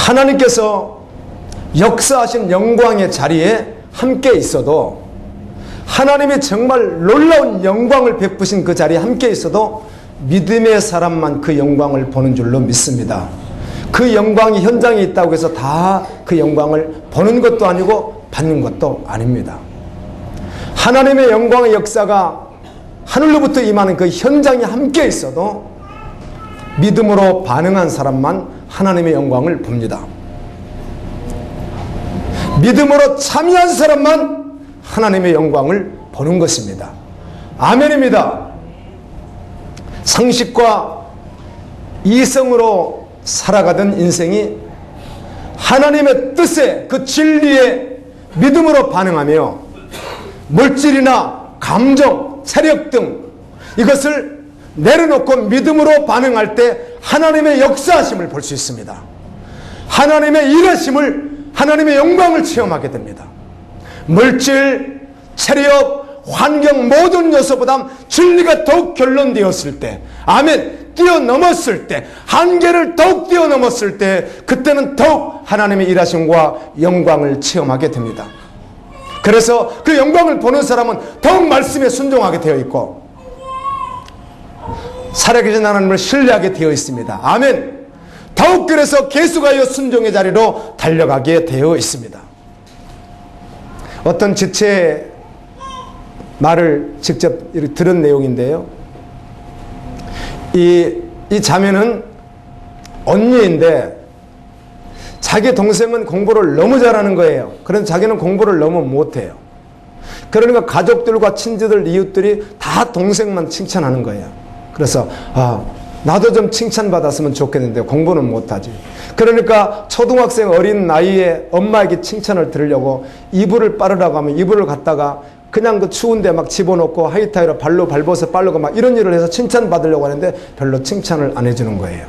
하나님께서 역사하신 영광의 자리에 함께 있어도, 하나님이 정말 놀라운 영광을 베푸신 그 자리에 함께 있어도 믿음의 사람만 그 영광을 보는 줄로 믿습니다. 그 영광이 현장에 있다고 해서 다 그 영광을 보는 것도 아니고 받는 것도 아닙니다. 하나님의 영광의 역사가 하늘로부터 임하는 그 현장에 함께 있어도 믿음으로 반응한 사람만 하나님의 영광을 봅니다. 믿음으로 참여한 사람만 하나님의 영광을 보는 것입니다. 아멘입니다. 상식과 이성으로 살아가던 인생이 하나님의 뜻에, 그 진리에 믿음으로 반응하며 물질이나 감정, 세력 등 이것을 내려놓고 믿음으로 반응할 때 하나님의 역사하심을 볼 수 있습니다. 하나님의 일하심을, 하나님의 영광을 체험하게 됩니다. 물질, 체력, 환경 모든 요소보다 진리가 더욱 결론되었을 때, 아멘, 뛰어넘었을 때, 한계를 더욱 뛰어넘었을 때, 그때는 더욱 하나님의 일하심과 영광을 체험하게 됩니다. 그래서 그 영광을 보는 사람은 더욱 말씀에 순종하게 되어 있고 살아계신 하나님을 신뢰하게 되어 있습니다. 아멘. 더욱 그래서 계속하여 순종의 자리로 달려가게 되어 있습니다. 어떤 지체의 말을 직접 들은 내용인데요, 이 자매는 언니인데 자기 동생은 공부를 너무 잘하는 거예요. 그런데 자기는 공부를 너무 못해요. 그러니까 가족들과 친지들, 이웃들이 다 동생만 칭찬하는 거예요. 그래서 나도 좀 칭찬받았으면 좋겠는데 공부는 못하지. 그러니까 초등학생 어린 나이에 엄마에게 칭찬을 들으려고 이불을 빨으라고 하면 이불을 갖다가 그냥 그 추운데 막 집어넣고 하이타이로 발로 밟아서 빨르고 막 이런 일을 해서 칭찬받으려고 하는데 별로 칭찬을 안 해주는 거예요.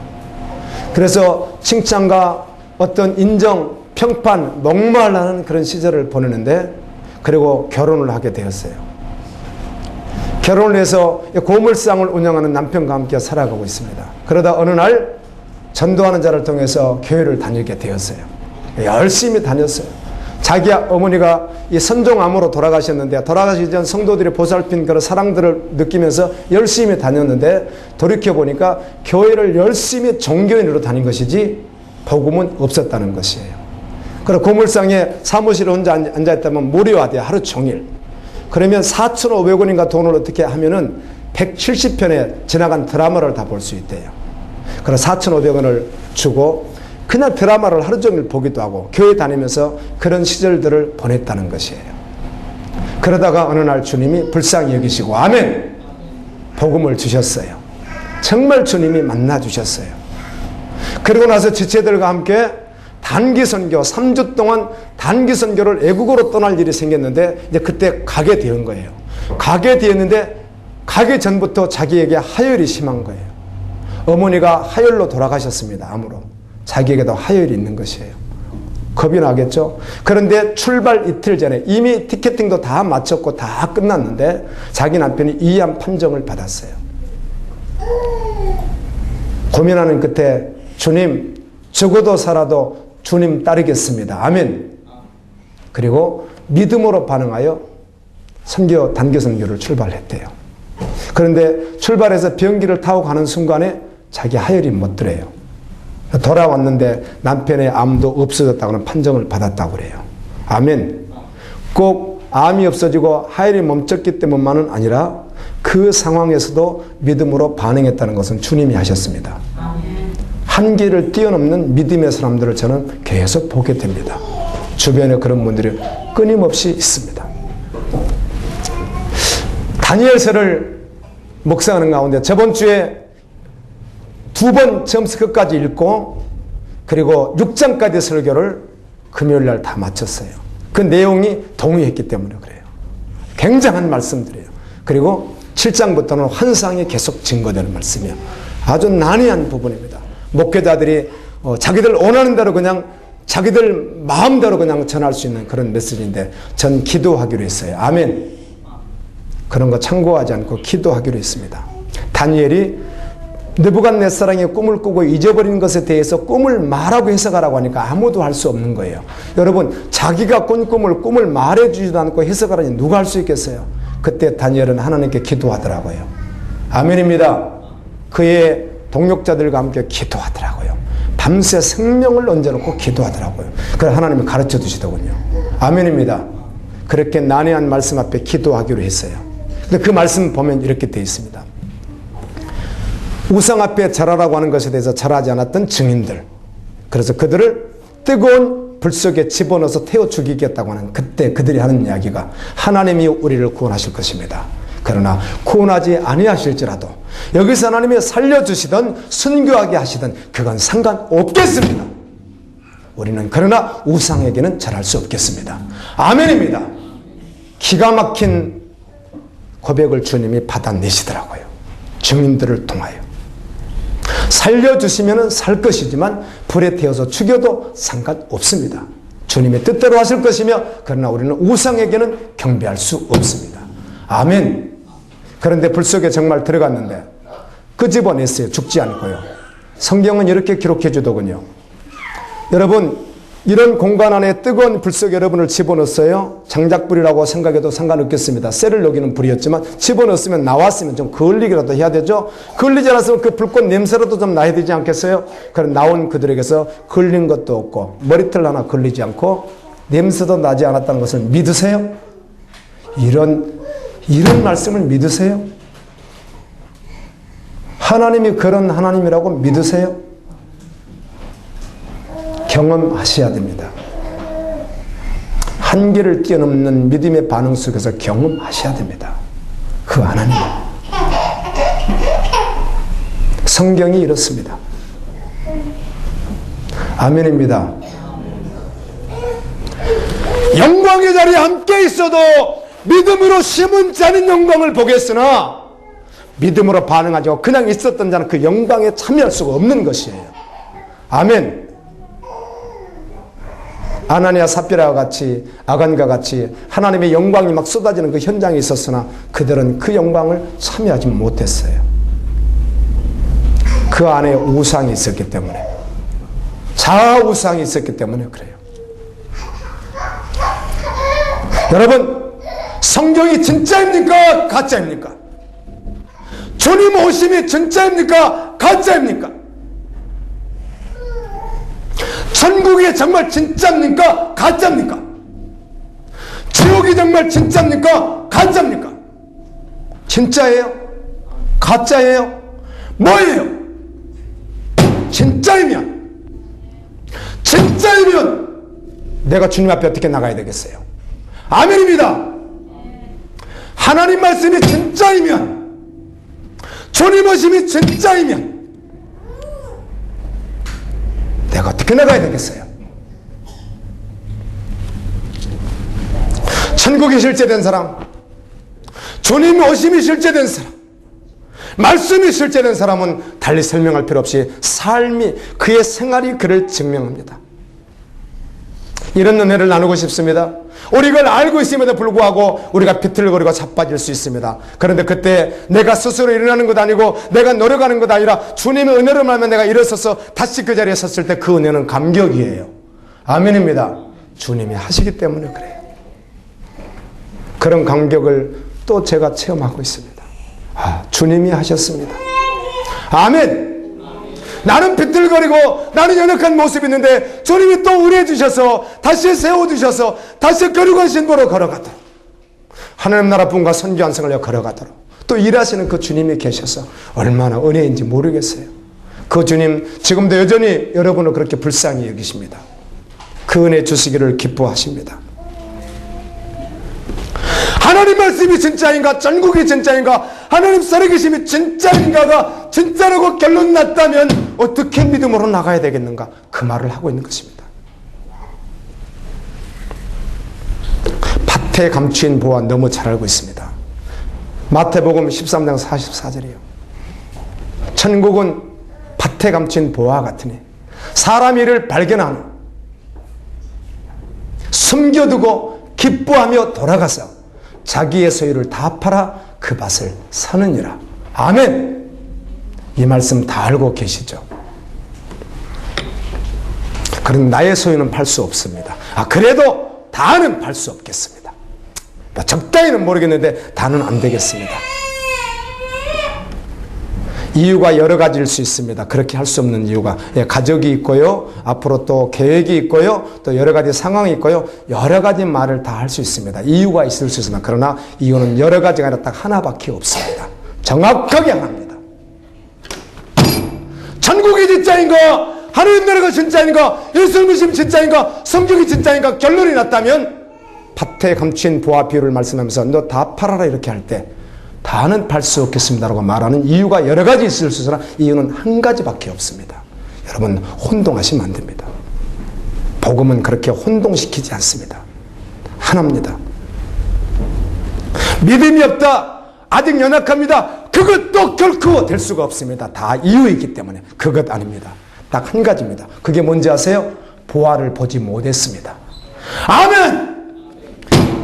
그래서 칭찬과 어떤 인정, 평판, 목말라는 그런 시절을 보내는데, 그리고 결혼을 하게 되었어요. 결혼을 해서 고물상을 운영하는 남편과 함께 살아가고 있습니다. 그러다 어느 날 전도하는 자를 통해서 교회를 다니게 되었어요. 열심히 다녔어요. 자기 어머니가 이 선종암으로 돌아가셨는데, 돌아가시기 전 성도들이 보살핀 그런 사랑들을 느끼면서 열심히 다녔는데, 돌이켜보니까 교회를 열심히 종교인으로 다닌 것이지 복음은 없었다는 것이에요. 그리고 고물상에 사무실에 혼자 앉아있다면 무료화돼, 하루 종일. 그러면 4,500원인가 돈을 어떻게 하면은 170편에 지나간 드라마를 다 볼 수 있대요. 그래서 4,500원을 주고 그냥 드라마를 하루 종일 보기도 하고 교회 다니면서 그런 시절들을 보냈다는 것이에요. 그러다가 어느 날 주님이 불쌍히 여기시고, 아멘, 복음을 주셨어요. 정말 주님이 만나 주셨어요. 그리고 나서 지체들과 함께 단기 선교, 3주 동안 단기 선교를 외국으로 떠날 일이 생겼는데, 이제 그때 가게 된 거예요. 가게 되었는데 가기 전부터 자기에게 하혈이 심한 거예요. 어머니가 하혈로 돌아가셨습니다. 암으로. 자기에게도 하혈이 있는 것이에요. 겁이 나겠죠? 그런데 출발 이틀 전에 이미 티켓팅도 다 마쳤고 다 끝났는데 자기 남편이 이암 판정을 받았어요. 고민하는 끝에, 주님, 죽어도 살아도 주님 따르겠습니다. 아멘. 그리고 믿음으로 반응하여 단기 선교를 출발했대요. 그런데 출발해서 비행기를 타고 가는 순간에 자기 하혈이 못 들어요. 돌아왔는데 남편의 암도 없어졌다고는 판정을 받았다고 그래요. 아멘. 꼭 암이 없어지고 하혈이 멈췄기 때문만은 아니라 그 상황에서도 믿음으로 반응했다는 것은 주님이 하셨습니다. 한계를 뛰어넘는 믿음의 사람들을 저는 계속 보게 됩니다. 주변에 그런 분들이 끊임없이 있습니다. 다니엘서를 묵상하는 가운데 저번 주에 2번 처음부터 끝까지 읽고, 그리고 6장까지 설교를 금요일 날 다 마쳤어요. 그 내용이 동의했기 때문에 그래요. 굉장한 말씀들이에요. 그리고 7장부터는 환상이 계속 증거되는 말씀이에요. 아주 난해한 부분입니다. 목회자들이 자기들 원하는 대로 그냥 자기들 마음대로 그냥 전할 수 있는 그런 메시지인데, 전 기도하기로 했어요. 아멘. 그런 거 참고하지 않고 기도하기로 했습니다. 다니엘이 느부갓네살왕이 꿈을 꾸고 잊어버린 것에 대해서 꿈을 말하고 해석하라고 하니까 아무도 할 수 없는 거예요. 여러분, 자기가 꾼 꿈을 말해주지도 않고 해석하라니 누가 할 수 있겠어요? 그때 다니엘은 하나님께 기도하더라고요. 아멘입니다. 그의 동역자들과 함께 기도하더라고요. 밤새 생명을 얹어놓고 기도하더라고요. 그래서 하나님이 가르쳐 주시더군요. 아멘입니다. 그렇게 난해한 말씀 앞에 기도하기로 했어요. 근데 그 말씀 보면 이렇게 되어 있습니다. 우상 앞에 절하라고 하는 것에 대해서 절하지 않았던 증인들, 그래서 그들을 뜨거운 불 속에 집어넣어서 태워 죽이겠다고 하는 그때 그들이 하는 이야기가 하나님이 우리를 구원하실 것입니다. 그러나 구원하지 아니하실지라도 여기서 하나님이 살려주시든 순교하게 하시든 그건 상관없겠습니다. 우리는 그러나 우상에게는 절할 수 없겠습니다. 아멘입니다. 기가 막힌 고백을 주님이 받아내시더라고요. 증인들을 통하여. 살려주시면 살 것이지만 불에 태워서 죽여도 상관없습니다. 주님의 뜻대로 하실 것이며 그러나 우리는 우상에게는 경배할 수 없습니다. 아멘. 그런데 불 속에 정말 들어갔는데 끄집어냈어요. 죽지 않고요. 성경은 이렇게 기록해 주더군요. 여러분, 이런 공간 안에 뜨거운 불 속에 여러분을 집어넣었어요. 장작불이라고 생각해도 상관없겠습니다. 쇠를 녹이는 불이었지만 집어넣었으면 나왔으면 좀 그을리기라도 해야 되죠. 그을리지 않았으면 그 불꽃 냄새라도 좀 나야 되지 않겠어요? 그럼 나온 그들에게서 걸린 것도 없고 머리털 하나 걸리지 않고 냄새도 나지 않았다는 것을 믿으세요? 이런 말씀을 믿으세요? 하나님이 그런 하나님이라고 믿으세요? 경험하셔야 됩니다. 한계를 뛰어넘는 믿음의 반응 속에서 경험하셔야 됩니다. 그 하나님. 성경이 이렇습니다. 아멘입니다. 영광의 자리에 함께 있어도 믿음으로 심은 자는 영광을 보겠으나 믿음으로 반응하지 않고 그냥 있었던 자는 그 영광에 참여할 수가 없는 것이에요. 아멘. 아나니아 삽비라와 같이 아간과 같이 하나님의 영광이 막 쏟아지는 그 현장에 있었으나 그들은 그 영광을 참여하지 못했어요. 그 안에 우상이 있었기 때문에, 자아우상이 있었기 때문에 그래요. 여러분, 성경이 진짜입니까? 가짜입니까? 주님 오심이 진짜입니까? 가짜입니까? 천국이 정말 진짜입니까? 가짜입니까? 지옥이 정말 진짜입니까? 가짜입니까? 진짜예요? 가짜예요? 뭐예요? 진짜이면 내가 주님 앞에 어떻게 나가야 되겠어요? 아멘입니다. 하나님 말씀이 진짜이면, 주님 오심이 진짜이면 내가 어떻게 나가야 되겠어요? 천국이 실제된 사람, 주님 오심이 실제된 사람, 말씀이 실제된 사람은 달리 설명할 필요 없이 삶이, 그의 생활이 그를 증명합니다. 이런 은혜를 나누고 싶습니다. 우리 이걸 알고 있음에도 불구하고 우리가 비틀거리고 자빠질 수 있습니다. 그런데 그때 내가 스스로 일어나는 것 아니고 내가 노력하는 것 아니라 주님의 은혜로 말하면 내가 일어서서 다시 그 자리에 섰을 때 그 은혜는 감격이에요. 아멘입니다. 주님이 하시기 때문에 그래요. 그런 감격을 또 제가 체험하고 있습니다. 주님이 하셨습니다. 아멘. 나는 비틀거리고 나는 연약한 모습이 있는데 주님이 또 의뢰해 주셔서 다시 세워주셔서 다시 거룩한 신부로 걸어가도록, 하나님 나라 분과 선교한 생활을 걸어가도록 또 일하시는 그 주님이 계셔서 얼마나 은혜인지 모르겠어요. 그 주님 지금도 여전히 여러분을 그렇게 불쌍히 여기십니다. 그 은혜 주시기를 기뻐하십니다. 하나님 말씀이 진짜인가, 전국이 진짜인가, 하나님 살아계심이 진짜인가가 진짜라고 결론 났다면 어떻게 믿음으로 나가야 되겠는가, 그 말을 하고 있는 것입니다. 밭에 감추인 보화 너무 잘 알고 있습니다. 마태복음 13장 44절이에요. 천국은 밭에 감춘 보화 같으니 사람 일을 발견하는, 숨겨두고 기뻐하며 돌아가서 자기의 소유를 다 팔아 그 밭을 사느니라. 아멘. 이 말씀 다 알고 계시죠? 그런 나의 소유는 팔 수 없습니다. 그래도 다는 팔 수 없겠습니다. 적당히는 모르겠는데 다는 안 되겠습니다. 이유가 여러 가지일 수 있습니다. 그렇게 할 수 없는 이유가 가족이 있고요, 앞으로 또 계획이 있고요, 또 여러 가지 상황이 있고요, 여러 가지 말을 다 할 수 있습니다. 이유가 있을 수 있으나 그러나 이유는 여러 가지가 아니라 딱 하나밖에 없습니다. 정확하게 하나입니다. 천국이 진짜인가? 하나님 나라가 진짜인가? 예수 믿음 진짜인가? 성경이 진짜인가? 결론이 났다면 밭에 감춘 보화 비유를 말씀하면서 너 다 팔아라 이렇게 할 때 다는 팔 수 없겠습니다라고 말하는 이유가 여러 가지 있을 수 있으나 이유는 한 가지밖에 없습니다. 여러분 혼동하시면 안 됩니다. 복음은 그렇게 혼동시키지 않습니다. 하나입니다. 믿음이 없다, 아직 연약합니다, 그것도 결코 될 수가 없습니다. 다 이유이기 때문에 그것 아닙니다. 딱 한 가지입니다. 그게 뭔지 아세요? 보화를 보지 못했습니다. 아멘!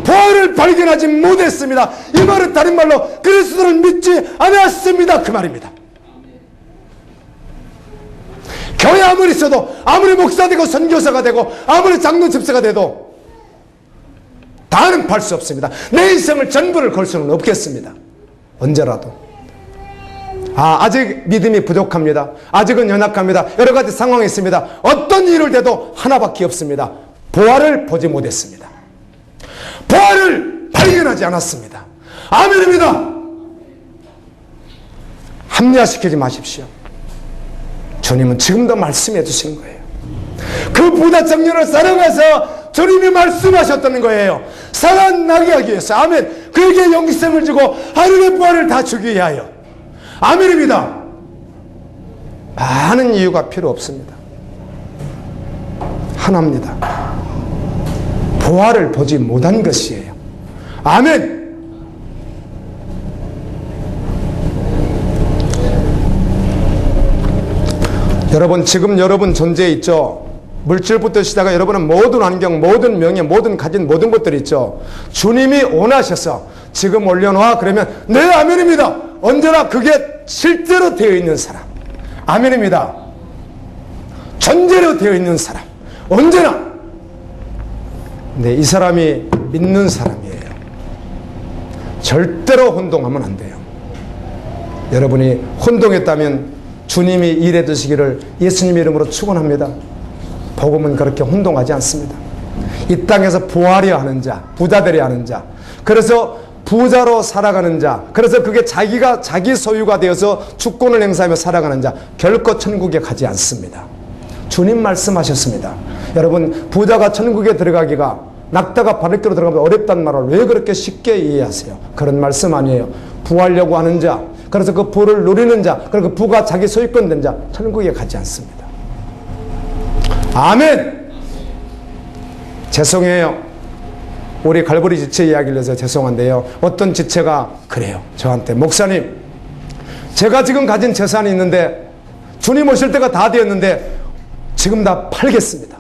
보화를 발견하지 못했습니다. 이 말은 다른 말로 그리스도를 믿지 않았습니다, 그 말입니다. 교회 아무리 있어도, 아무리 목사 되고 선교사가 되고 아무리 장로 집사가 돼도 다는 팔 수 없습니다. 내 인생을 전부를 걸 수는 없겠습니다. 언제라도 아직 믿음이 부족합니다, 아직은 연약합니다, 여러 가지 상황이 있습니다. 어떤 일을 대도 하나밖에 없습니다. 보화를 보지 못했습니다. 보화를 발견하지 않았습니다. 아멘입니다. 합리화시키지 마십시오. 주님은 지금도 말씀해 주신 거예요. 그 부자 청년을 사랑해서 주님이 말씀하셨다는 거예요. 살아나게 하기 위해서. 아멘. 그에게 영생을 주고 하늘의 보화를 다 주기 위하여. 아멘입니다. 많은 이유가 필요 없습니다. 하나입니다. 보화를 보지 못한 것이에요. 아멘. 여러분 지금 여러분 존재에 있죠. 물질부터 시작해 여러분은 모든 환경, 모든 명예, 모든 가진 모든 것들이 있죠. 주님이 원하셔서 지금 올려놓아 그러면 네 아멘입니다. 언제나 그게 실제로 되어 있는 사람. 아멘입니다. 존재로 되어 있는 사람. 언제나. 네, 이 사람이 믿는 사람이에요. 절대로 혼동하면 안 돼요. 여러분이 혼동했다면 주님이 일해 주시기를 예수님 이름으로 축원합니다. 복음은 그렇게 혼동하지 않습니다. 이 땅에서 부하려 하는 자, 부자 되려 하는 자, 그래서 부자로 살아가는 자, 그래서 그게 자기 소유가 되어서 주권을 행사하며 살아가는 자, 결코 천국에 가지 않습니다. 주님 말씀하셨습니다. 여러분 부자가 천국에 들어가기가 낙타가 바닷길로 들어가면 어렵단 말을 왜 그렇게 쉽게 이해하세요? 그런 말씀 아니에요. 부하려고 하는 자, 그래서 그 부를 누리는 자, 그리고 그 부가 자기 소유권 된 자, 천국에 가지 않습니다. 아멘. 죄송해요. 우리 갈보리 지체 이야기를 해서 죄송한데요, 어떤 지체가 그래요. 저한테 목사님, 제가 지금 가진 재산이 있는데 주님 오실 때가 다 되었는데 지금 다 팔겠습니다.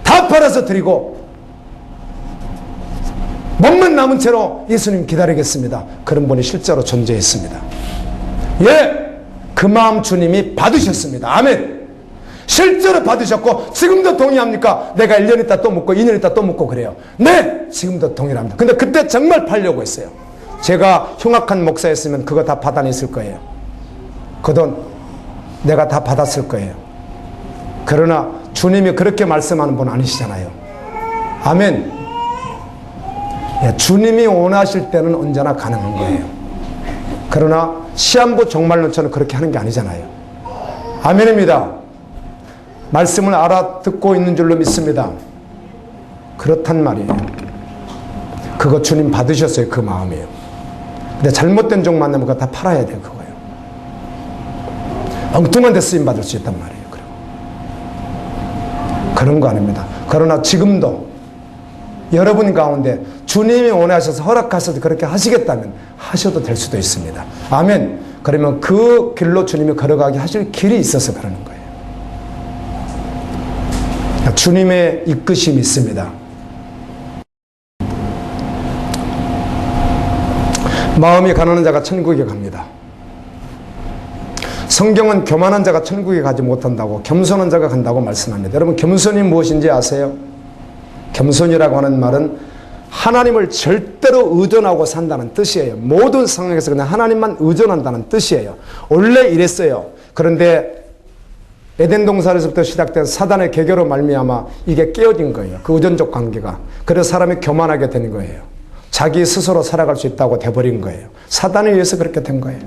다 팔아서 드리고 몸만 남은 채로 예수님 기다리겠습니다. 그런 분이 실제로 존재했습니다. 예, 그 마음 주님이 받으셨습니다. 아멘. 실제로 받으셨고 지금도 동의합니까? 내가 1년 있다 또 묻고 2년 있다 또 묻고 그래요. 네, 지금도 동의합니다. 근데 그때 정말 팔려고 했어요. 제가 흉악한 목사였으면 그거 다 받아냈을 거예요. 그 돈 내가 다 받았을 거예요. 그러나 주님이 그렇게 말씀하는 분 아니시잖아요. 아멘. 예, 주님이 원하실 때는 언제나 가능한 거예요. 그러나 시한부 종말론처럼 그렇게 하는 게 아니잖아요. 아멘입니다. 말씀을 알아듣고 있는 줄로 믿습니다. 그렇단 말이에요. 그거 주님 받으셨어요. 그 마음이에요. 근데 잘못된 종 만나면 그거 다 팔아야 돼요. 그거예요. 엉뚱한 데 쓰임 받을 수 있단 말이에요. 그런 거 아닙니다. 그러나 지금도 여러분 가운데 주님이 원하셔서 허락하셔서 그렇게 하시겠다면 하셔도 될 수도 있습니다. 아멘. 그러면 그 길로 주님이 걸어가게 하실 길이 있어서 그러는 거예요. 주님의 이끄심이 있습니다. 마음이 가난한 자가 천국에 갑니다. 성경은 교만한 자가 천국에 가지 못한다고, 겸손한 자가 간다고 말씀합니다. 여러분, 겸손이 무엇인지 아세요? 겸손이라고 하는 말은 하나님을 절대로 의존하고 산다는 뜻이에요. 모든 상황에서 그냥 하나님만 의존한다는 뜻이에요. 원래 이랬어요. 그런데 에덴 동산에서부터 시작된 사단의 계교로 말미암아 이게 깨어진 거예요. 그 의존적 관계가. 그래서 사람이 교만하게 되는 거예요. 자기 스스로 살아갈 수 있다고 돼버린 거예요. 사단에 의해서 그렇게 된 거예요.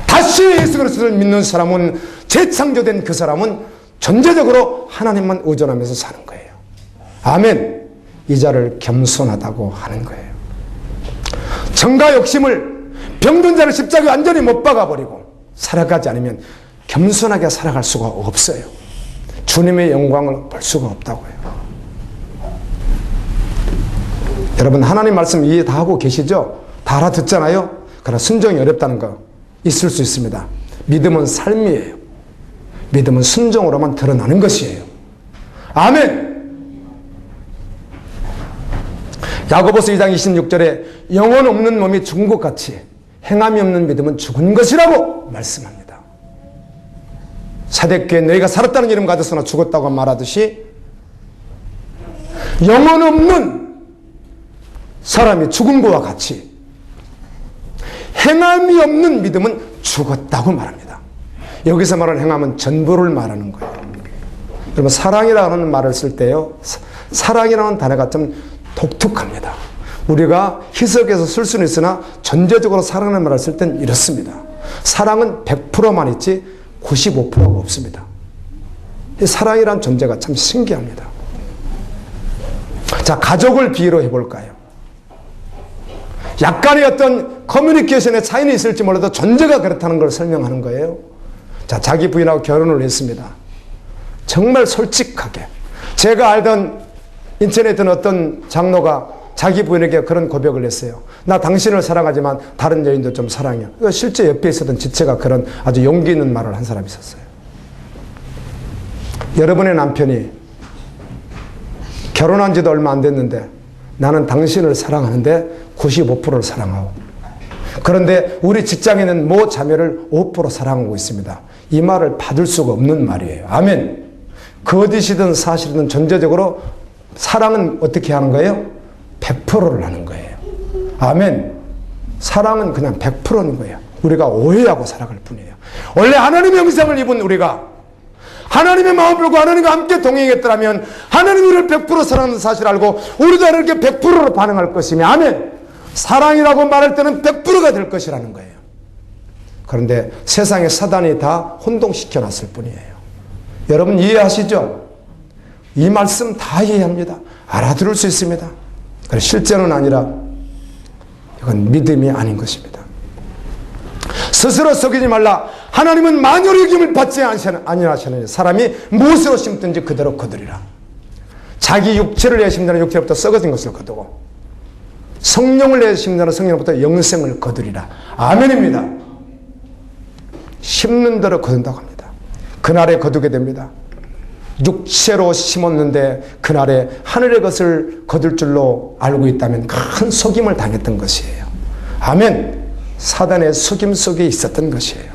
다시 예수 그리스도를 믿는 사람은, 재창조된 그 사람은 전제적으로 하나님만 의존하면서 사는 거예요. 아멘. 이 자를 겸손하다고 하는 거예요. 정과 욕심을, 병든 자를 십자가에 완전히 못 박아버리고 살아가지 않으면 겸손하게 살아갈 수가 없어요. 주님의 영광을 볼 수가 없다고요. 여러분, 하나님 말씀 이해 다 하고 계시죠? 다 알아듣잖아요? 그러나 순종이 어렵다는 거 있을 수 있습니다. 믿음은 삶이에요. 믿음은 순종으로만 드러나는 것이에요. 아멘. 야고보서 2장 26절에 영혼 없는 몸이 죽은 것 같이 행함이 없는 믿음은 죽은 것이라고 말씀합니다. 사대교회 너희가 살았다는 이름 가졌으나 죽었다고 말하듯이 영혼 없는 사람이 죽은 것과 같이 행함이 없는 믿음은 죽었다고 말합니다. 여기서 말하는 행함은 전부를 말하는 거예요. 여러분, 사랑이라는 말을 쓸 때요, 사랑이라는 단어가 좀 독특합니다. 우리가 희석해서 쓸 수는 있으나 전제적으로 사랑이라는 말을 쓸 땐 이렇습니다. 사랑은 100%만 있지 95%가 없습니다. 이 사랑이란 존재가 참 신기합니다. 자, 가족을 비유로 해볼까요? 약간의 어떤 커뮤니케이션의 차이는 있을지 몰라도 존재가 그렇다는 걸 설명하는 거예요. 자, 자기 부인하고 결혼을 했습니다. 정말 솔직하게. 제가 알던 인천에 있던 어떤 장로가 자기 부인에게 그런 고백을 했어요. 나 당신을 사랑하지만 다른 여인도 좀 사랑해요. 실제 옆에 있었던 지체가 그런 아주 용기 있는 말을 한 사람이 있었어요. 여러분의 남편이 결혼한 지도 얼마 안 됐는데 나는 당신을 사랑하는데 95%를 사랑하고, 그런데 우리 직장에는 모 자매를 5% 사랑하고 있습니다. 이 말을 받을 수가 없는 말이에요. 아멘. 거짓이든 사실이든 존재적으로 사랑은 어떻게 하는 거예요? 100%를 하는 거예요. 아멘. 사랑은 그냥 100%인 거예요. 우리가 오해하고 살아갈 뿐이에요. 원래 하나님의 형상을 입은 우리가 하나님의 마음을 보고 하나님과 함께 동행했더라면 하나님이 우리를 100% 사랑하는 사실을 알고 우리도 하나님께 100%로 반응할 것이며, 아멘. 사랑이라고 말할 때는 100%가 될 것이라는 거예요. 그런데 세상에 사단이 다 혼동시켜 놨을 뿐이에요. 여러분 이해하시죠? 이 말씀 다 이해합니다. 알아들을 수 있습니다. 실제는 아니라 이건 믿음이 아닌 것입니다. 스스로 속이지 말라. 하나님은 만유의 여김을 받지 아니하시느니 사람이 무엇으로 심든지 그대로 거두리라. 자기 육체를 내어 심는 육체로부터 썩어진 것을 거두고 성령을 내어 심는 성령으로부터 영생을 거두리라. 아멘입니다. 심는 대로 거둔다고 합니다. 그날에 거두게 됩니다. 육체로 심었는데 그날에 하늘의 것을 거둘 줄로 알고 있다면 큰 속임을 당했던 것이에요. 아멘. 사단의 속임 속에 있었던 것이에요.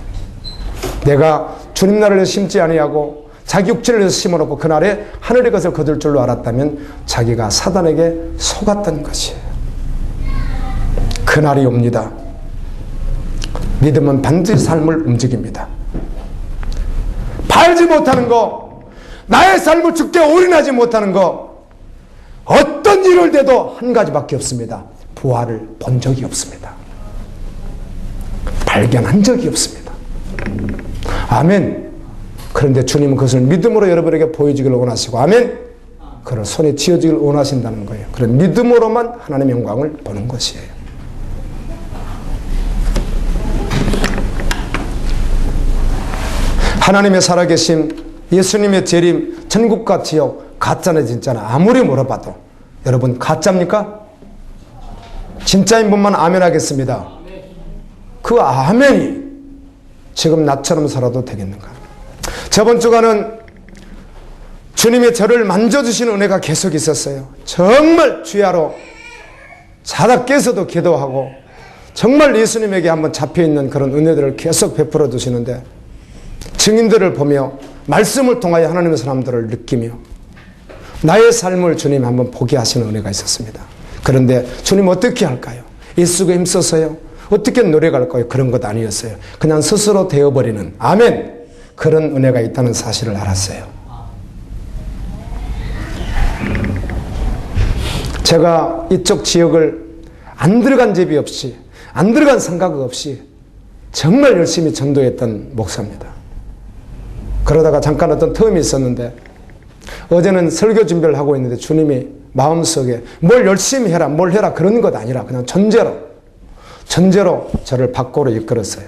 내가 주님 나라를 심지 아니하고 자기 육체를 위해서 심어놓고 그날에 하늘의 것을 거둘 줄로 알았다면 자기가 사단에게 속았던 것이에요. 그날이 옵니다. 믿음은 반드시 삶을 움직입니다. 팔지 못하는 거, 나의 삶을 죽게 올인하지 못하는 거, 어떤 일을 대도 한 가지밖에 없습니다. 부활을 본 적이 없습니다. 발견한 적이 없습니다. 아멘. 그런데 주님은 그것을 믿음으로 여러분에게 보여주기를 원하시고, 아멘. 그를 손에 쥐어주기를 원하신다는 거예요. 그런 믿음으로만 하나님의 영광을 보는 것이에요. 하나님의 살아계심, 예수님의 재림, 천국과 지옥, 가짜나 진짜나 아무리 물어봐도 여러분 가짜입니까? 진짜인 분만 아멘 하겠습니다. 그 아멘이 지금 나처럼 살아도 되겠는가? 저번 주간은 주님의 저를 만져주시는 은혜가 계속 있었어요. 정말 주야로 자다 깨서도 기도하고 정말 예수님에게 한번 잡혀있는 그런 은혜들을 계속 베풀어 주시는데 증인들을 보며 말씀을 통하여 하나님의 사람들을 느끼며 나의 삶을 주님 한번 보게 하시는 은혜가 있었습니다. 그런데 주님 어떻게 할까요? 예수가 힘써서요? 어떻게 노력할까요? 그런 것 아니었어요. 그냥 스스로 되어버리는 아멘! 그런 은혜가 있다는 사실을 알았어요. 제가 이쪽 지역을 안 들어간 집이 없이 안 들어간 생각 없이 정말 열심히 전도했던 목사입니다. 그러다가 잠깐 어떤 텀이 있었는데 어제는 설교 준비를 하고 있는데 주님이 마음속에 뭘 열심히 해라 뭘 해라 그런 것 아니라 그냥 전제로 저를 밖으로 이끌었어요.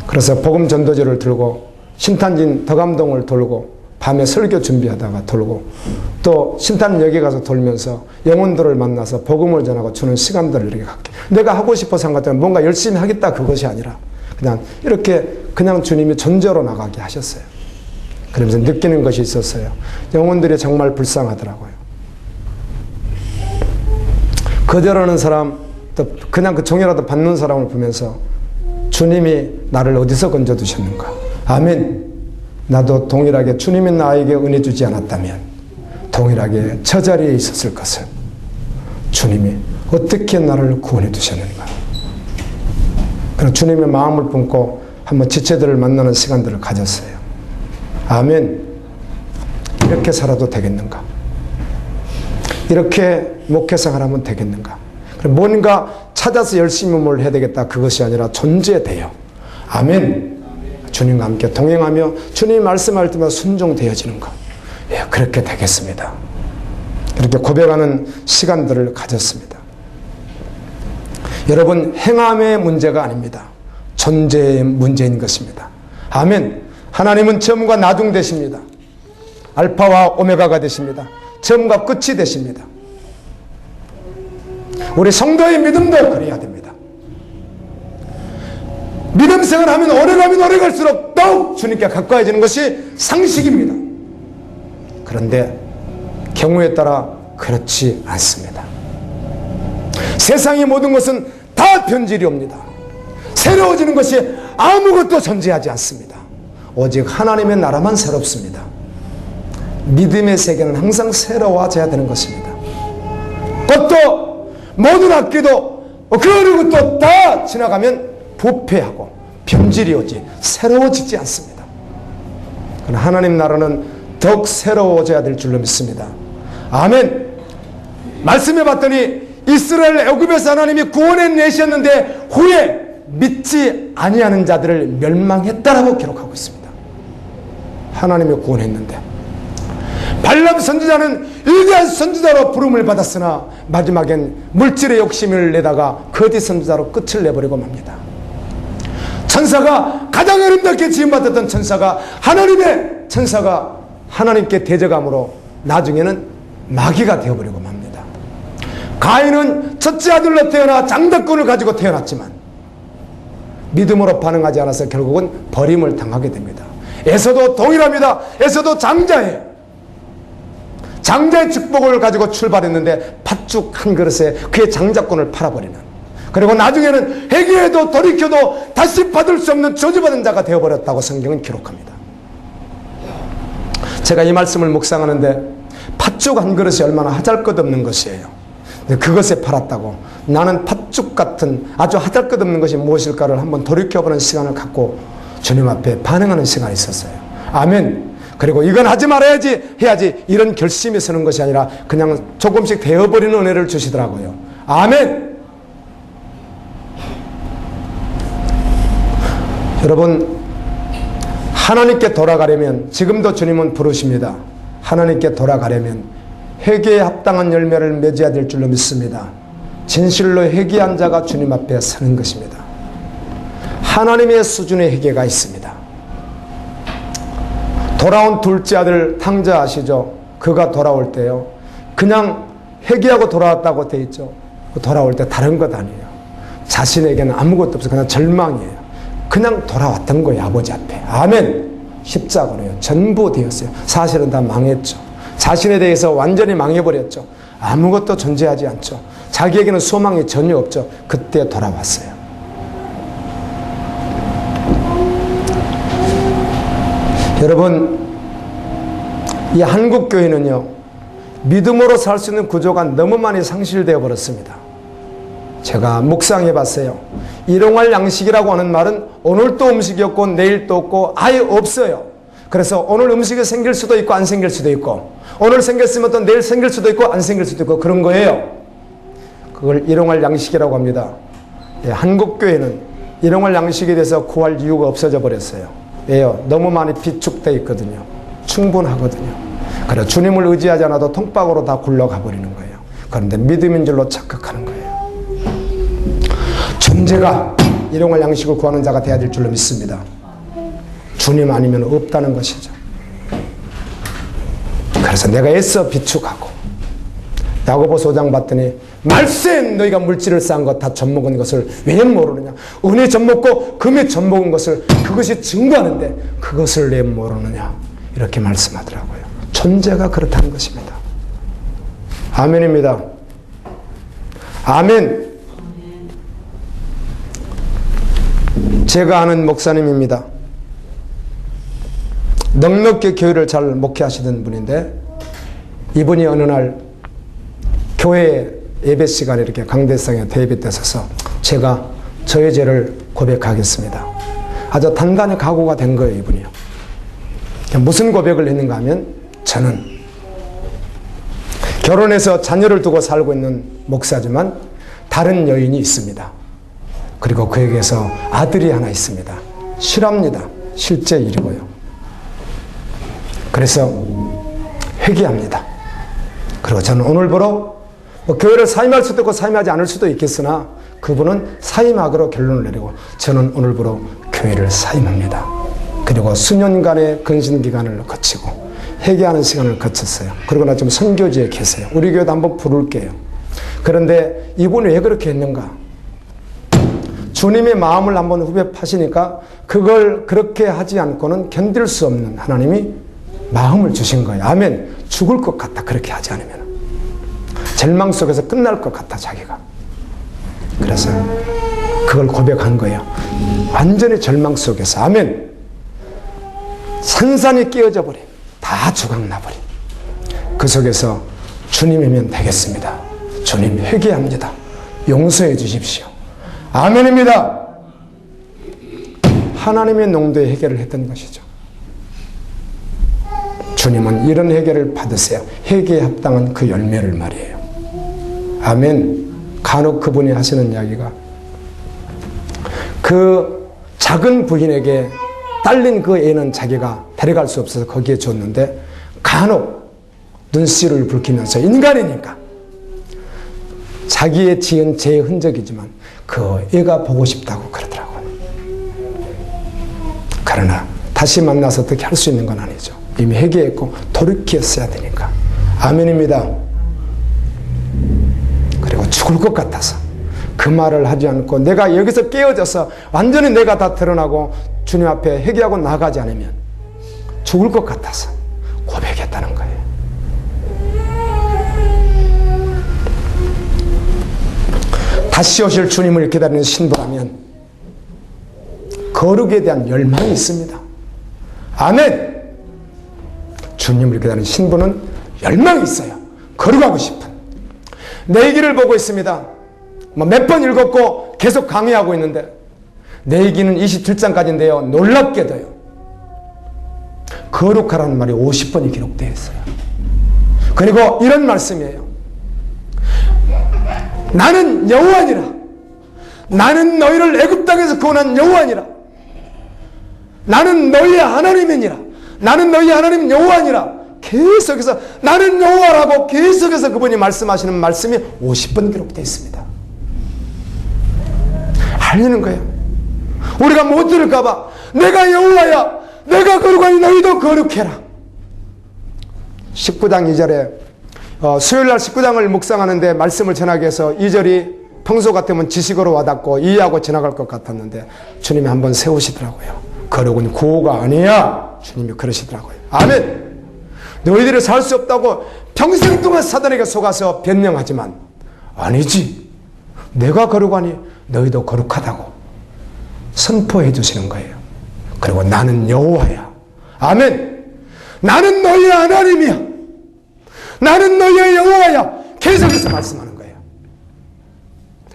그래서 복음 전도지를 들고 신탄진 덕암동을 돌고 밤에 설교 준비하다가 돌고 또 신탄역에 가서 돌면서 영혼들을 만나서 복음을 전하고 주는 시간들을 이렇게 갖게. 내가 하고 싶어서 한 것 때문에 뭔가 열심히 하겠다 그것이 아니라 그냥 이렇게 그냥 주님이 전제로 나가게 하셨어요. 그러면서 느끼는 것이 있었어요. 영혼들이 정말 불쌍하더라고요. 거절하는 사람 또 그냥 그 종이라도 받는 사람을 보면서 주님이 나를 어디서 건져두셨는가. 아멘. 나도 동일하게 주님이 나에게 은혜 주지 않았다면 동일하게 저 자리에 있었을 것을 주님이 어떻게 나를 구원해 두셨는가. 그런 주님의 마음을 품고 한번 지체들을 만나는 시간들을 가졌어요. 아멘. 이렇게 살아도 되겠는가? 이렇게 목회생활 하면 되겠는가? 뭔가 찾아서 열심히 뭘 해야 되겠다 그것이 아니라 존재돼요. 아멘. 주님과 함께 동행하며 주님이 말씀할 때마다 순종되어지는 것. 예, 그렇게 되겠습니다. 이렇게 고백하는 시간들을 가졌습니다. 여러분, 행함의 문제가 아닙니다. 존재의 문제인 것입니다. 아멘. 하나님은 처음과 나중 되십니다. 알파와 오메가가 되십니다. 처음과 끝이 되십니다. 우리 성도의 믿음도 그래야 됩니다. 믿음 생활하면 오래가면 오래갈수록 더욱 주님께 가까워지는 것이 상식입니다. 그런데 경우에 따라 그렇지 않습니다. 세상의 모든 것은 다 변질이 옵니다. 새로워지는 것이 아무것도 존재하지 않습니다. 오직 하나님의 나라만 새롭습니다. 믿음의 세계는 항상 새로워져야 되는 것입니다. 꽃도 모든 악기도 그리고 또 다 지나가면 부패하고 변질이 오지 새로워지지 않습니다. 그러나 하나님 나라는 더욱 새로워져야 될 줄로 믿습니다. 아멘. 말씀해 봤더니 이스라엘 애굽에서 하나님이 구원해 내셨는데 후에 믿지 아니하는 자들을 멸망했다라고 기록하고 있습니다. 하나님이 구원했는데 발람 선지자는 위대한 선지자로 부름을 받았으나 마지막엔 물질의 욕심을 내다가 거짓 선지자로 끝을 내버리고 맙니다. 천사가 가장 아름답게 지음받았던 천사가 하나님의 천사가 하나님께 대적함으로 나중에는 마귀가 되어버리고 맙니다. 가인은 첫째 아들로 태어나 장대권을 가지고 태어났지만 믿음으로 반응하지 않아서 결국은 버림을 당하게 됩니다. 에서도 동일합니다. 에서도 장자예요. 장자의 축복을 가지고 출발했는데 팥죽 한 그릇에 그의 장자권을 팔아버리는, 그리고 나중에는 회개해도 돌이켜도 다시 받을 수 없는 저주받은 자가 되어버렸다고 성경은 기록합니다. 제가 이 말씀을 묵상하는데 팥죽 한 그릇이 얼마나 하잘것없는 것이에요. 그것에 팔았다고 나는 팥죽 같은 아주 하잘것없는 것이 무엇일까를 한번 돌이켜보는 시간을 갖고 주님 앞에 반응하는 시간이 있었어요. 아멘. 그리고 이건 하지 말아야지 해야지 이런 결심이 서는 것이 아니라 그냥 조금씩 되어버리는 은혜를 주시더라고요. 아멘. 여러분, 하나님께 돌아가려면 지금도 주님은 부르십니다. 하나님께 돌아가려면 회개에 합당한 열매를 맺어야 될 줄로 믿습니다. 진실로 회개한 자가 주님 앞에 서는 것입니다. 하나님의 수준의 회개가 있습니다. 돌아온 둘째 아들 탕자 아시죠? 그가 돌아올 때요, 그냥 회개하고 돌아왔다고 돼 있죠. 돌아올 때 다른 것 아니에요. 자신에게는 아무것도 없어요. 그냥 절망이에요. 그냥 돌아왔던 거예요. 아버지 앞에. 아멘. 십자가로요. 전부 되었어요. 사실은 다 망했죠. 자신에 대해서 완전히 망해버렸죠. 아무것도 존재하지 않죠. 자기에게는 소망이 전혀 없죠. 그때 돌아왔어요. 여러분, 이 한국교회는요, 믿음으로 살 수 있는 구조가 너무 많이 상실되어 버렸습니다. 제가 묵상해 봤어요. 일용할 양식이라고 하는 말은 오늘도 음식이 없고 내일도 없고 아예 없어요. 그래서 오늘 음식이 생길 수도 있고 안 생길 수도 있고, 오늘 생겼으면 또 내일 생길 수도 있고 안 생길 수도 있고 그런 거예요. 그걸 일용할 양식이라고 합니다. 예, 한국교회는 일용할 양식에 대해서 구할 이유가 없어져 버렸어요. 왜요? 너무 많이 비축되어 있거든요. 충분하거든요. 그래 주님을 의지하지 않아도 통박으로 다 굴러가 버리는 거예요. 그런데 믿음인 줄로 착각하는 거예요. 존재가 일용할 양식을 구하는 자가 되어야 될 줄로 믿습니다. 주님 아니면 없다는 것이죠. 그래서 내가 애써 비축하고, 야고보서 5장 봤더니 말씀 너희가 물질을 쌓은 것 다 젖먹은 것을 왜 모르느냐. 은혜 젖먹고 금에 젖먹은 것을 그것이 증거하는데 그것을 왜 모르느냐. 이렇게 말씀하더라고요. 존재가 그렇다는 것입니다. 아멘입니다. 아멘. 제가 아는 목사님입니다. 넉넉히 교회를 잘 목회하시던 분인데, 이분이 어느 날 교회 예배 시간에 이렇게 강대상에 대입이 되셔서 제가 저의 죄를 고백하겠습니다. 아주 단단히 각오가 된 거예요, 이분이요. 무슨 고백을 했는가 하면, 저는 결혼해서 자녀를 두고 살고 있는 목사지만 다른 여인이 있습니다. 그리고 그에게서 아들이 하나 있습니다. 실합니다. 실제 일이고요. 그래서 회개합니다. 그리고 저는 오늘부로 교회를 사임할 수도 있고 사임하지 않을 수도 있겠으나 그분은 사임하기로 결론을 내리고 저는 오늘부로 교회를 사임합니다. 그리고 수년간의 근신기간을 거치고 회개하는 시간을 거쳤어요. 그러고 나 지금 선교지에 계세요. 우리 교회도 한번 부를게요. 그런데 이분이 왜 그렇게 했는가? 주님의 마음을 한번 후벼 파시니까 그걸 그렇게 하지 않고는 견딜 수 없는 하나님이 마음을 주신 거예요. 아멘. 죽을 것 같다. 그렇게 하지 않으면. 절망 속에서 끝날 것 같아, 자기가. 그래서 그걸 고백한 거예요. 완전히 절망 속에서. 아멘. 산산이 깨어져 버린, 다 조각나버린 그 속에서 주님이면 되겠습니다. 주님 회개합니다. 용서해 주십시오. 아멘입니다. 하나님의 농도의 해결을 했던 것이죠. 주님은 이런 해결을 받으세요. 회개에 합당한 그 열매를 말이에요. 아멘. 간혹 그분이 하시는 이야기가 그 작은 부인에게 딸린 그 애는 자기가 데려갈 수 없어서 거기에 줬는데 간혹 눈시를 붉히면서 인간이니까 자기의 지은 죄의 흔적이지만 그 애가 보고 싶다고 그러더라고요. 그러나 다시 만나서 어떻게 할 수 있는 건 아니죠. 이미 회개했고 돌이켰어야 되니까. 아멘입니다. 그리고 죽을 것 같아서 그 말을 하지 않고 내가 여기서 깨어져서 완전히 내가 다 드러나고 주님 앞에 회개하고 나가지 않으면 죽을 것 같아서 고백했다는 거예요. 다시 오실 주님을 기다리는 신부라면 거룩에 대한 열망이 있습니다. 아멘. 주님을 기다리는 신부는 열망이 있어요. 거룩하고 싶은. 내 얘기를 보고 있습니다. 몇 번 읽었고 계속 강의하고 있는데 내 얘기는 27장까지인데요. 놀랍게도요. 거룩하라는 말이 50번이 기록되어 있어요. 그리고 이런 말씀이에요. 나는 여호와니라. 나는 너희를 애굽 땅에서 구원한 여호와니라. 나는 너희의 하나님이니라. 나는 너희의 하나님 여호와니라. 계속해서 나는 여호와라고 계속해서 그분이 말씀하시는 말씀이 50번 기록되어 있습니다. 알리는 거예요. 우리가 못 들을까봐 내가 여호와야. 내가 거룩하니 너희도 거룩해라. 19장 2절에 수요일날 19장을 묵상하는데 말씀을 전하기 위해서 2절이 평소 같으면 지식으로 와닿고 이해하고 지나갈 것 같았는데 주님이 한번 세우시더라고요. 거룩은 구호가 아니야. 주님이 그러시더라고요. 아멘. 너희들이 살 수 없다고 평생 동안 사단에게 속아서 변명하지만 아니지. 내가 거룩하니 너희도 거룩하다고 선포해 주시는 거예요. 그리고 나는 여호와야. 아멘. 나는 너희의 하나님이야. 나는 너희의 여호와야. 계속해서 말씀하는 거예요.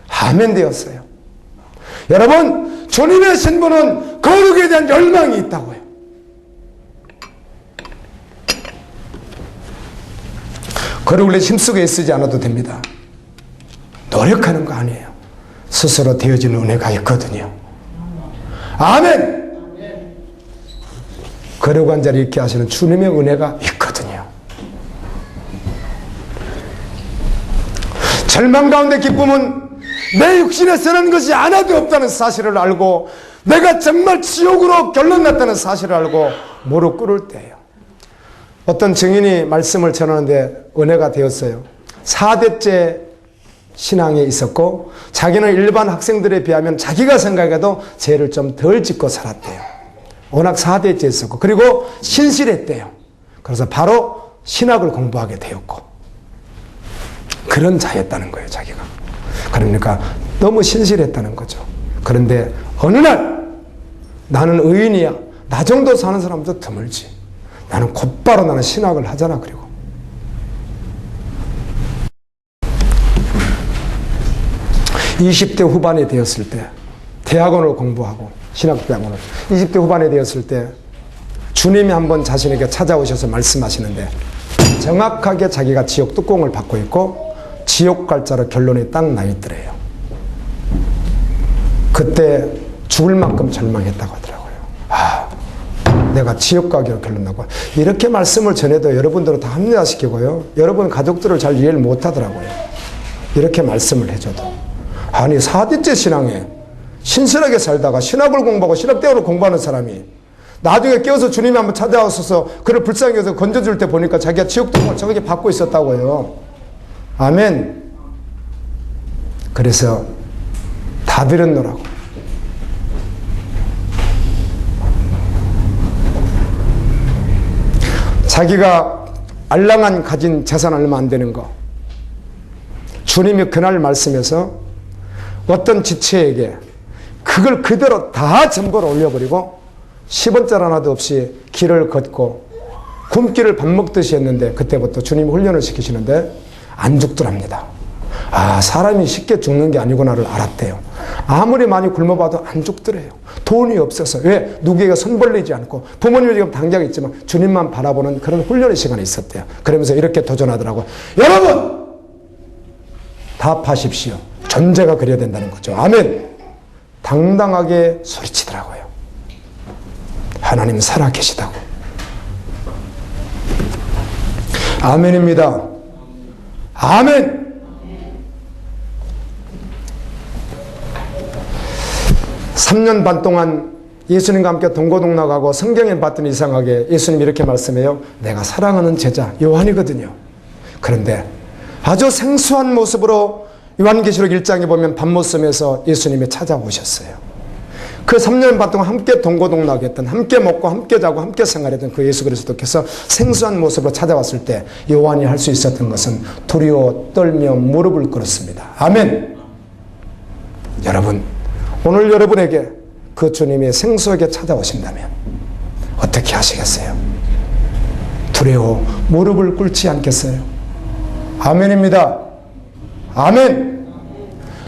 아멘 되었어요. 여러분, 주님의 신분은 거룩에 대한 열망이 있다고요. 거룩을 힘쓰고 애쓰지 않아도 됩니다. 노력하는 거 아니에요. 스스로 되어지는 은혜가 있거든요. 아멘. 거룩한 자를 있게 하시는 주님의 은혜가 있거든요. 절망 가운데 기쁨은 내 육신에 쓰는 것이 하나도 없다는 사실을 알고, 내가 정말 지옥으로 결론 났다는 사실을 알고 무릎 꿇을 때예요. 어떤 증인이 말씀을 전하는데 은혜가 되었어요. 4대째 신앙에 있었고, 자기는 일반 학생들에 비하면 자기가 생각해도 죄를 좀 덜 짓고 살았대요. 워낙 4대째 있었고, 그리고 신실했대요. 그래서 바로 신학을 공부하게 되었고, 그런 자였다는 거예요, 자기가. 그러니까 너무 신실했다는 거죠. 그런데 어느 날 나는 의인이야. 나 정도 사는 사람도 드물지. 나는 곧바로 나는 신학을 하잖아. 그리고 20대 후반이 되었을 때 대학원을 공부하고, 신학대학원을 20대 후반이 되었을 때 주님이 한번 자신에게 찾아오셔서 말씀하시는데, 정확하게 자기가 지옥 뚜껑을 받고 있고 지옥 갈 자로 결론이 딱 나 있더래요. 그때 죽을 만큼 절망했다고 하더라고요. 아, 내가 지옥 가기로 결론 나고. 이렇게 말씀을 전해도 여러분들은 다 합리화시키고요, 여러분 가족들을 잘 이해를 못하더라고요. 이렇게 말씀을 해줘도. 아니, 4대째 신앙에 신실하게 살다가 신학을 공부하고 신학대학을 공부하는 사람이 나중에 깨어서 주님이 한번 찾아와서 그를 불쌍히 여겨서 건져줄 때 보니까 자기가 지옥통을 저렇게 받고 있었다고요. 아멘. 그래서 다 들었노라고. 자기가 알랑한 가진 재산 얼마 안 되는 거, 주님이 그날 말씀에서 어떤 지체에게 그걸 그대로 다 전부를 올려버리고 10원짜리 하나도 없이 길을 걷고 굶기를 밥 먹듯이 했는데, 그때부터 주님이 훈련을 시키시는데 안 죽더랍니다. 아, 사람이 쉽게 죽는 게 아니구나를 알았대요. 아무리 많이 굶어봐도 안 죽더래요. 돈이 없어서. 왜? 누구에게 손 벌리지 않고, 부모님이 지금 당장 있지만 주님만 바라보는 그런 훈련의 시간이 있었대요. 그러면서 이렇게 도전하더라고요. 여러분, 답하십시오. 존재가 그래야 된다는 거죠. 아멘. 당당하게 소리치더라고요. 하나님 살아계시다고. 아멘입니다. 아멘. (3년) 반 동안 예수님과 함께 동고동락하고 성경에 봤더니 이상하게 예수님이 이렇게 말씀해요. 내가 사랑하는 제자 요한이거든요. 그런데 아주 생소한 모습으로 요한계시록 1장에 보면 밤모섬에서 예수님이 찾아오셨어요. 그 3년 반 동안 함께 동고동락했던, 함께 먹고 함께 자고 함께 생활했던 그 예수 그리스도께서 생소한 모습으로 찾아왔을 때 요한이 할 수 있었던 것은 두려워 떨며 무릎을 꿇었습니다. 아멘. 여러분, 오늘 여러분에게 그 주님이 생소하게 찾아오신다면 어떻게 하시겠어요? 두려워 무릎을 꿇지 않겠어요? 아멘입니다. 아멘.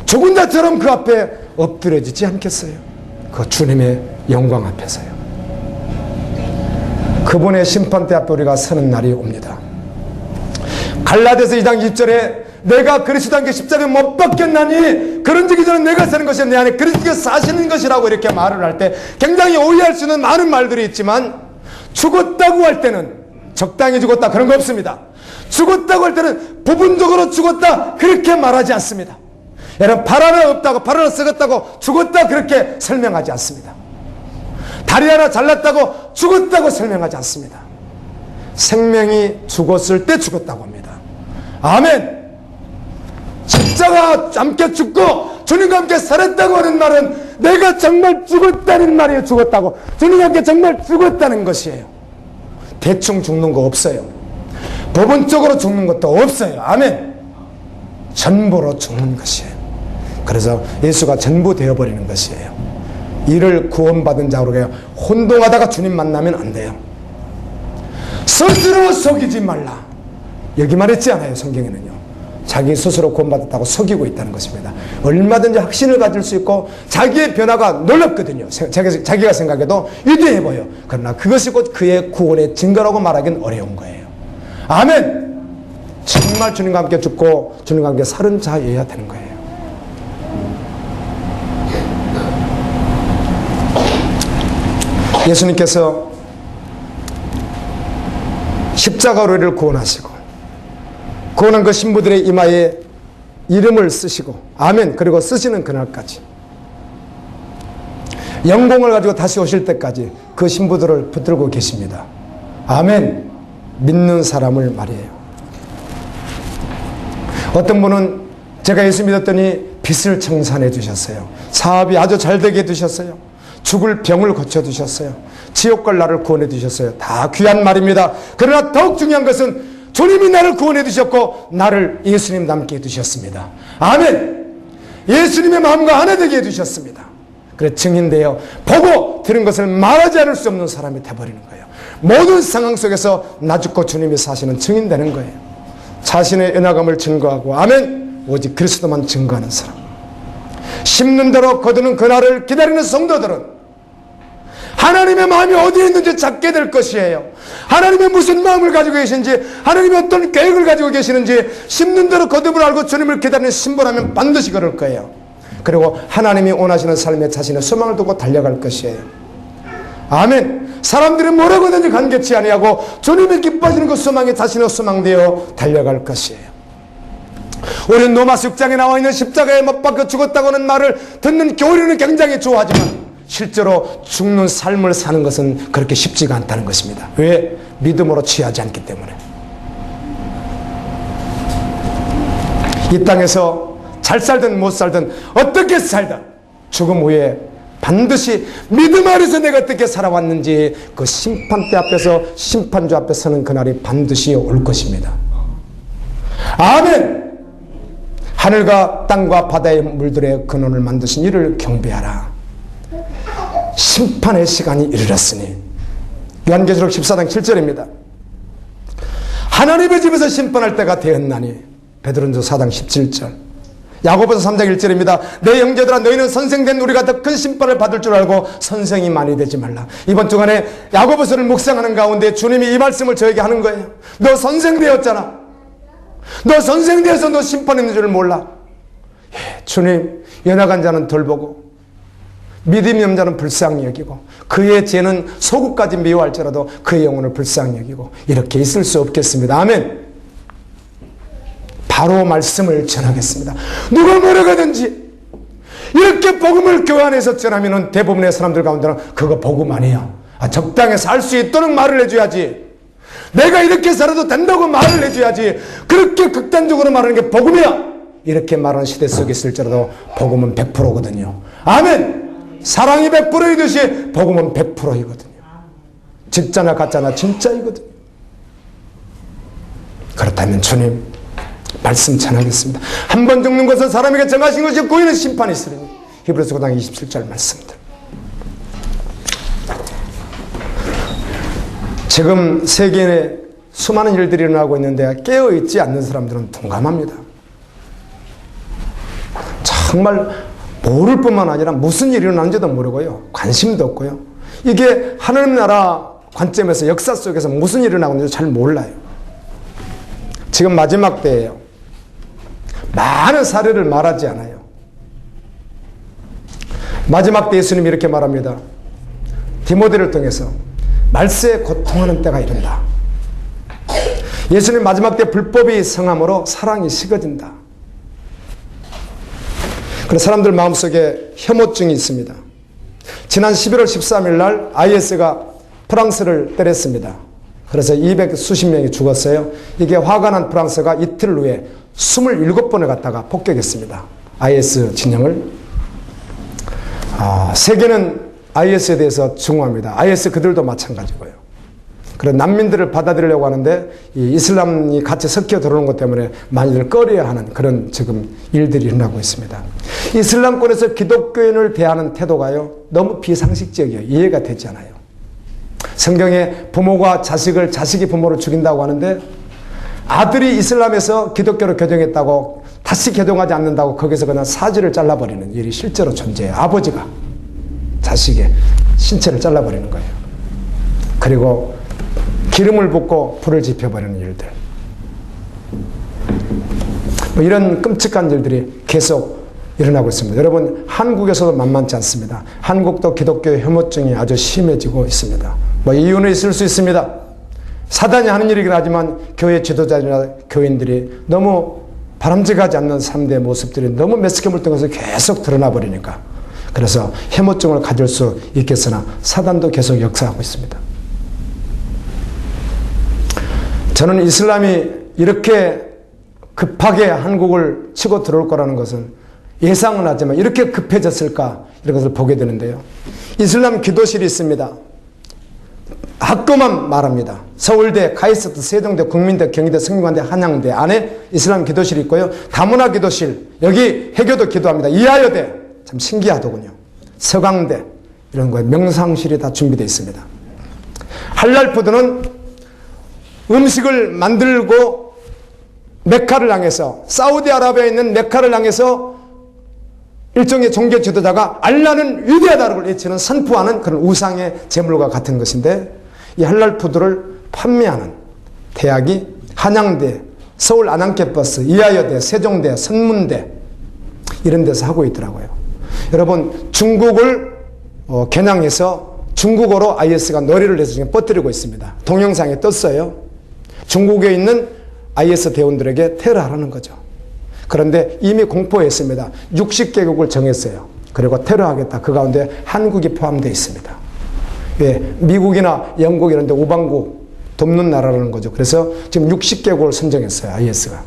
죽은 자처럼 그 앞에 엎드려지지 않겠어요? 그 주님의 영광 앞에서요. 그분의 심판대 앞에 우리가 서는 날이 옵니다. 갈라디아서 2장 20절에 내가 그리스도 함께 십자가에 못 박혔나니 그런지기 전에 내가 사는 것이 내 안에 그리스도께서 사시는 것이라고 이렇게 말을 할 때 굉장히 오해할 수 있는 많은 말들이 있지만, 죽었다고 할 때는 적당히 죽었다 그런 거 없습니다. 죽었다고 할 때는 부분적으로 죽었다 그렇게 말하지 않습니다. 여러분, 발 하나 없다고, 발 하나 썩었다고 죽었다 그렇게 설명하지 않습니다. 다리 하나 잘랐다고 죽었다고 설명하지 않습니다. 생명이 죽었을 때 죽었다고 합니다. 아멘. 십자가 함께 죽고 주님과 함께 살았다고 하는 말은 내가 정말 죽었다는 말이에요. 죽었다고. 주님과 함께 정말 죽었다는 것이에요. 대충 죽는 거 없어요. 부분적으로 죽는 것도 없어요. 아멘. 전부로 죽는 것이에요. 그래서 예수가 전부 되어버리는 것이에요. 이를 구원받은 자로 혼동하다가 주님 만나면 안 돼요. 스스로 속이지 말라. 여기 말했지 않아요, 성경에는요. 자기 스스로 구원받았다고 속이고 있다는 것입니다. 얼마든지 확신을 가질 수 있고 자기의 변화가 놀랍거든요. 자기가 생각해도 위대해 보여. 그러나 그것이 곧 그의 구원의 증거라고 말하기는 어려운 거예요. 아멘. 정말 주님과 함께 죽고 주님과 함께 사는 자여야 되는 거예요. 예수님께서 십자가로 우리를 구원하시고 구원한 그 신부들의 이마에 이름을 쓰시고 아멘. 그리고 쓰시는 그날까지 영광을 가지고 다시 오실 때까지 그 신부들을 붙들고 계십니다. 아멘. 믿는 사람을 말이에요. 어떤 분은 제가 예수 믿었더니 빚을 청산해 주셨어요. 사업이 아주 잘 되게 해주셨어요. 죽을 병을 고쳐주셨어요. 지옥 갈 나를 구원해 주셨어요. 다 귀한 말입니다. 그러나 더욱 중요한 것은 주님이 나를 구원해 주셨고 나를 예수님 닮게 해주셨습니다. 아멘. 예수님의 마음과 하나 되게 해주셨습니다. 그래 증인되어 보고 들은 것을 말하지 않을 수 없는 사람이 돼버리는 거예요. 모든 상황 속에서 나 죽고 주님이 사시는 증인되는 거예요. 자신의 연약함을 증거하고 아멘. 오직 그리스도만 증거하는 사람. 심는 대로 거두는 그날을 기다리는 성도들은 하나님의 마음이 어디에 있는지 찾게 될 것이에요. 하나님의 무슨 마음을 가지고 계신지, 하나님의 어떤 계획을 가지고 계시는지 심는 대로 거듭을 알고 주님을 기다리는 신분하면 반드시 그럴 거예요. 그리고 하나님이 원하시는 삶에 자신의 소망을 두고 달려갈 것이에요. 아멘. 사람들이 뭐라고 하든지 관계치 아니하고 주님이 기뻐하시는 그 소망에 자신의 소망되어 달려갈 것이에요. 우리는 로마서 6장에 나와 있는 십자가에 못 박혀 죽었다고 하는 말을 듣는 교리는 굉장히 좋아하지만 실제로 죽는 삶을 사는 것은 그렇게 쉽지가 않다는 것입니다. 왜? 믿음으로 취하지 않기 때문에. 이 땅에서 잘 살든 못 살든 어떻게 살든 죽음 후에 반드시 믿음 아래서 내가 어떻게 살아왔는지 그 심판대 앞에서 심판주 앞에 서는 그날이 반드시 올 것입니다. 아멘. 하늘과 땅과 바다의 물들의 근원을 만드신 이를 경배하라. 심판의 시간이 이르렀으니. 요한계시록 14장 7절입니다. 하나님의 집에서 심판할 때가 되었나니. 베드로전서 4장 17절. 야고보서 3장 1절입니다. 내 형제들아 너희는 선생된 우리가 더 큰 심판을 받을 줄 알고 선생이 많이 되지 말라. 이번 주간에 야고보서를 묵상하는 가운데 주님이 이 말씀을 저에게 하는 거예요. 너 선생되었잖아. 너 선생되어서 너 심판 있는 줄 몰라. 예, 주님 연약한 자는 돌보고 믿음이 없는 자는 불쌍히 여기고 그의 죄는 소국까지 미워할지라도 그의 영혼을 불쌍히 여기고 이렇게 있을 수 없겠습니다. 아멘. 바로 말씀을 전하겠습니다. 누가 뭐라고 하든지 이렇게 복음을 교회 안에서 전하면 대부분의 사람들 가운데는 그거 복음 아니야. 적당히 살 수 있도록 말을 해줘야지. 내가 이렇게 살아도 된다고 말을 해줘야지. 그렇게 극단적으로 말하는 게 복음이야. 이렇게 말하는 시대 속에 있을지라도 복음은 100%거든요. 아멘. 사랑이 100%이듯이 복음은 100%이거든요. 진짜나 가짜나 진짜이거든요. 그렇다면 주님 말씀 전하겠습니다. 한 번 죽는 것은 사람에게 정하신 것이 구인은 심판이 있으리니. 히브리서 9장 27절 말씀입니다. 지금 세계에 수많은 일들이 일어나고 있는데 깨어있지 않는 사람들은 동감합니다. 정말 모를 뿐만 아니라 무슨 일이 일어나는지도 모르고요. 관심도 없고요. 이게 하나님 나라 관점에서 역사 속에서 무슨 일이 일어나고 있는지 잘 몰라요. 지금 마지막 때예요. 많은 사례를 말하지 않아요. 마지막 때 예수님이 이렇게 말합니다. 디모데를 통해서 말세에 고통하는 때가 이른다. 예수님 마지막 때 불법이 성함으로 사랑이 식어진다. 그래서 사람들 마음속에 혐오증이 있습니다. 지난 11월 13일 날 IS가 프랑스를 때렸습니다. 그래서 200수십 명이 죽었어요. 이게 화가 난 프랑스가 이틀 후에 27번을 갖다가 폭격했습니다. IS 진영을. 세계는 IS에 대해서 증오합니다. IS 그들도 마찬가지고요. 그런 난민들을 받아들이려고 하는데 이 이슬람이 같이 섞여 들어오는 것 때문에 많이들 꺼려하는 그런 지금 일들이 일어나고 있습니다. 이슬람권에서 기독교인을 대하는 태도가요, 너무 비상식적이에요. 이해가 되지 않아요. 성경에 부모가 자식이 부모를 죽인다고 하는데, 아들이 이슬람에서 기독교로 교정했다고 다시 교정하지 않는다고 거기서 그냥 사지를 잘라버리는 일이 실제로 존재해요. 아버지가 자식의 신체를 잘라버리는 거예요. 그리고 기름을 붓고 불을 지펴버리는 일들. 뭐 이런 끔찍한 일들이 계속 일어나고 있습니다. 여러분, 한국에서도 만만치 않습니다. 한국도 기독교 혐오증이 아주 심해지고 있습니다. 뭐 이유는 있을 수 있습니다. 사단이 하는 일이긴 하지만 교회 지도자들이나 교인들이 너무 바람직하지 않는 삶의 모습들이 너무 매스컴을 통해서 계속 드러나 버리니까, 그래서 혐오증을 가질 수 있겠으나 사단도 계속 역사하고 있습니다. 저는 이슬람이 이렇게 급하게 한국을 치고 들어올 거라는 것은 예상은 하지만 이렇게 급해졌을까, 이런 것을 보게 되는데요. 이슬람 기도실이 있습니다. 학교만 말합니다. 서울대, 카이스트, 세종대, 국민대, 경희대, 성균관대, 한양대 안에 이슬람 기도실이 있고요. 다문화 기도실, 여기 해교도 기도합니다. 이하여대, 참 신기하더군요. 서강대, 이런 거에 명상실이 다 준비되어 있습니다. 할랄푸드는 음식을 만들고 메카를 향해서, 사우디아라비아에 있는 메카를 향해서 일종의 종교 지도자가 알라는 위대하다고 외치는, 선포하는 그런 우상의 제물과 같은 것인데, 이 할랄푸드를 판매하는 대학이 한양대, 서울 안양캠퍼스, 이하여대, 세종대, 선문대 이런 데서 하고 있더라고요. 여러분, 중국을 겨냥해서 중국어로 IS가 노래를 해서 지금 뻗뜨리고 있습니다. 동영상에 떴어요. 중국에 있는 IS 대원들에게 테러하라는 거죠. 그런데 이미 공포했습니다. 60개국을 정했어요. 그리고 테러하겠다. 그 가운데 한국이 포함되어 있습니다. 예, 미국이나 영국 이런 데 우방국 돕는 나라라는 거죠. 그래서 지금 60개국을 선정했어요. IS가.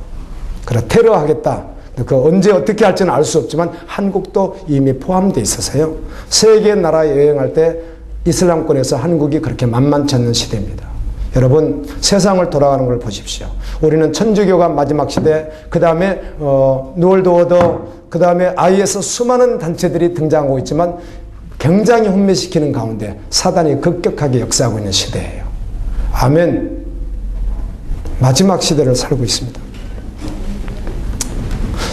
그래, 테러하겠다. 그 언제 어떻게 할지는 알 수 없지만 한국도 이미 포함되어 있어서요. 세계 나라에 여행할 때 이슬람권에서 한국이 그렇게 만만치 않는 시대입니다. 여러분, 세상을 돌아가는 걸 보십시오. 우리는 천주교가 마지막 시대, 그 다음에 뉴월드 오더, 그 다음에 IS 수많은 단체들이 등장하고 있지만 굉장히 혼미시키는 가운데 사단이 급격하게 역사하고 있는 시대예요. 아멘. 마지막 시대를 살고 있습니다.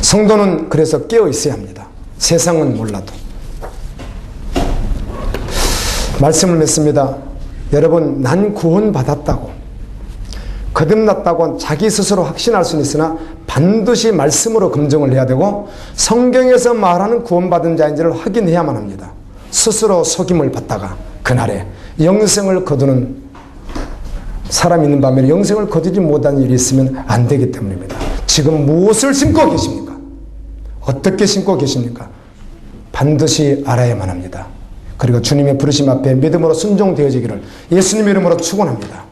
성도는 그래서 깨어 있어야 합니다. 세상은 몰라도. 말씀을 맺습니다. 여러분, 난 구원받았다고, 거듭났다고 자기 스스로 확신할 수는 있으나 반드시 말씀으로 검증을 해야 되고, 성경에서 말하는 구원받은 자인지를 확인해야만 합니다. 스스로 속임을 받다가 그날에 영생을 거두는 사람이 있는 반면에 영생을 거두지 못한 일이 있으면 안 되기 때문입니다. 지금 무엇을 심고 계십니까? 어떻게 심고 계십니까? 반드시 알아야만 합니다. 그리고 주님의 부르심 앞에 믿음으로 순종되어지기를 예수님의 이름으로 축원합니다.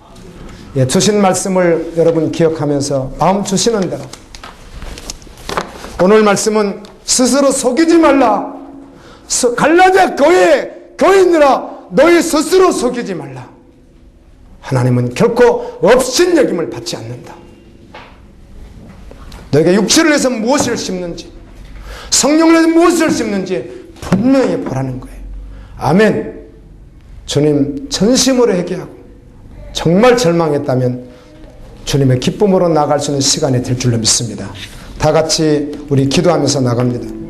예, 주신 말씀을 여러분 기억하면서 마음 주시는 대로, 오늘 말씀은 스스로 속이지 말라. 갈라디아 교인들아, 너희 스스로 속이지 말라. 하나님은 결코 업신여김을 받지 않는다. 너희가 육체를 해서 무엇을 심는지, 성령을 해서 무엇을 심는지 분명히 보라는 거예요. 아멘. 주님 전심으로 회개하고 정말 절망했다면 주님의 기쁨으로 나아갈 수 있는 시간이 될 줄로 믿습니다. 다 같이 우리 기도하면서 나갑니다.